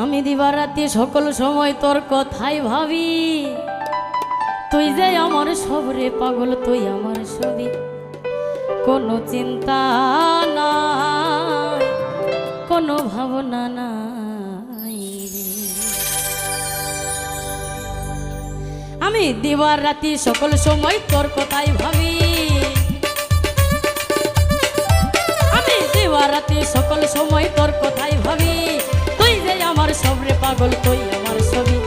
আমি দিবারাতি সকল সময় তোর কথাই ভাবি, তুই যে আমার সবরে পাগল, তুই আমার ছবি। কোনো চিন্তা নাই, কোনো ভাবনা নাই রে। আমি দিবারাতি সকল সময় তোর কথাই ভাবি, আমি দিবারাতি সকল সময় তোর কথাই ভাবি। তুই যে আমার সবরে পাগল, তুই আমার ছবি।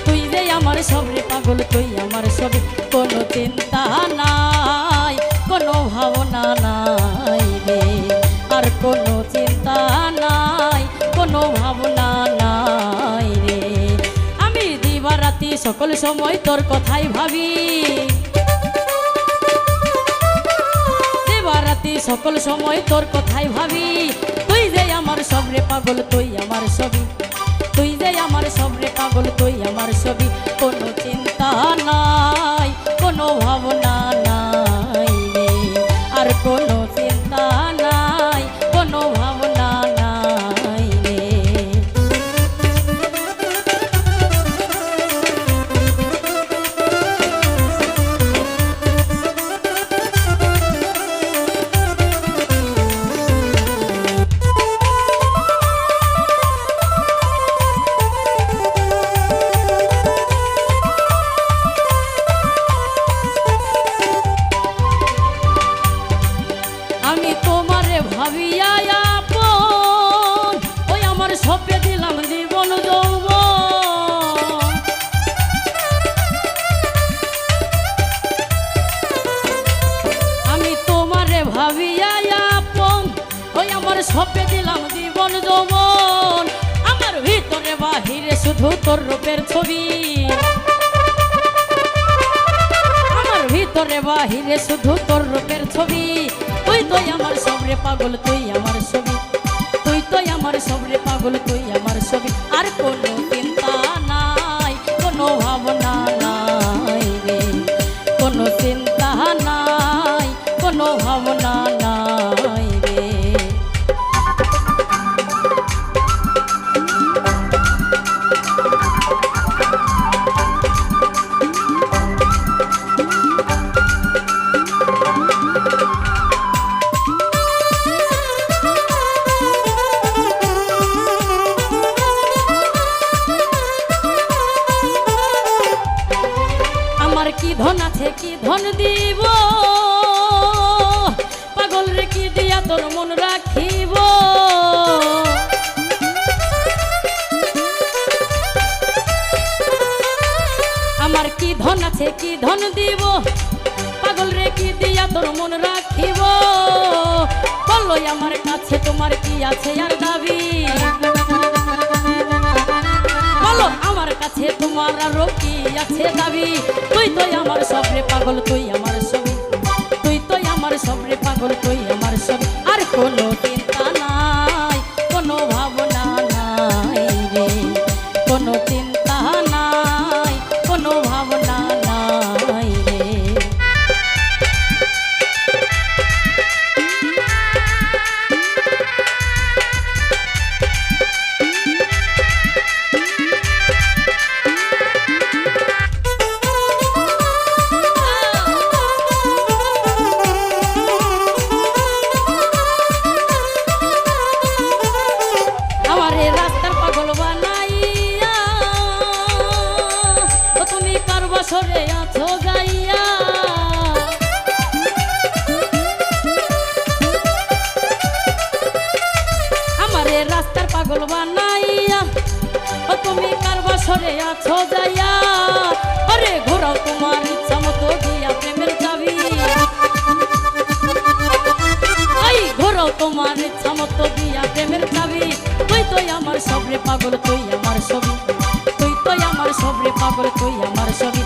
তুই যে আমার সবরে পাগল, তুই আমার ছবি। কোনো চিন্তা নাই, কোনো ভাবনা নাই রে। আর কোনো চিন্তা নাই, কোনো ভাবনা নাই রে। আমি দিবারাতি সকল সময় তোর কথাই ভাবি, দিবারাতি সকল সময় তোর কথাই ভাবি। তুই যে আমার সবরে পাগল, তুই আমার ছবি। তুই যে আমার সবরে পাগল, তুই আমার ছবি। কোনো চিন্তা নাই, কোনো ভাবনা নাই রে। আর কোনো চিন্তা নাই, কোনো ভাবনা নাই রে। আমি তোমারে ভাবিয়া আপন, ওই আমার সপে দিলাম জীবন যৌবন। আমি তোমারে ভাবিয়া আপন, ওই আমার সপে দিলাম জীবন যৌবন। আমার ভিতরে বাহিরে শুধু তোর রূপের ছবি, আমার ভিতরে বাহিরে শুধু তোর রূপের ছবি। তুই তো আমার সবরে পাগল, তুই আমার ছবি। তুই তো আমার সবরে পাগল, তুই আমার ছবি। আর কোনো চিন্তা নাই, কোনো ভাবনা নাই রে। কোনো চিন্তা নাই, কোনো ভাবনা নাই রে। আমার কি ধন আছে, কি ধন দিব, পাগল রে কি দিয়া তোর মন রাখিব। আমার কি ধন আছে, কি ধন দিব, পাগল রে কি দিয়া তোর মন রাখিব। বলো আমার কাছে তোমার কি আছে আর দাবি, বলো আমার কাছে তোমার আরো কি আছে দাবি। তুই তো আমার সবরে পাগল, তুই আমার ছবি। তুই তো আমার সবরে পাগল, তুই আমার ছবি। আর কোনো চিন্তা নাই, কোনো ভাবনা নাই রে। কোনো চিন্তা নাই, কোনো ভাবনা নাই রে। আমারে রাস্তার পাগল বানাইয়া, ও তুমি কার বছরে আছো যাইয়া। আমারে রাস্তার পাগল বানাইয়া, ও তুমি কার বছরে আছো যাইয়া। আরে ঘোরাও তোমার ইচ্ছা মতো দিয়া প্রেমের চাবি, এই ঘোরাও তোমার ইচ্ছা মতো দিয়া প্রেমের চাবি। তুই তো আমার সবরে পাগল, তুই আমার ছবি। তুই তো আমার সবরে পাগল, তুই আমার ছবি।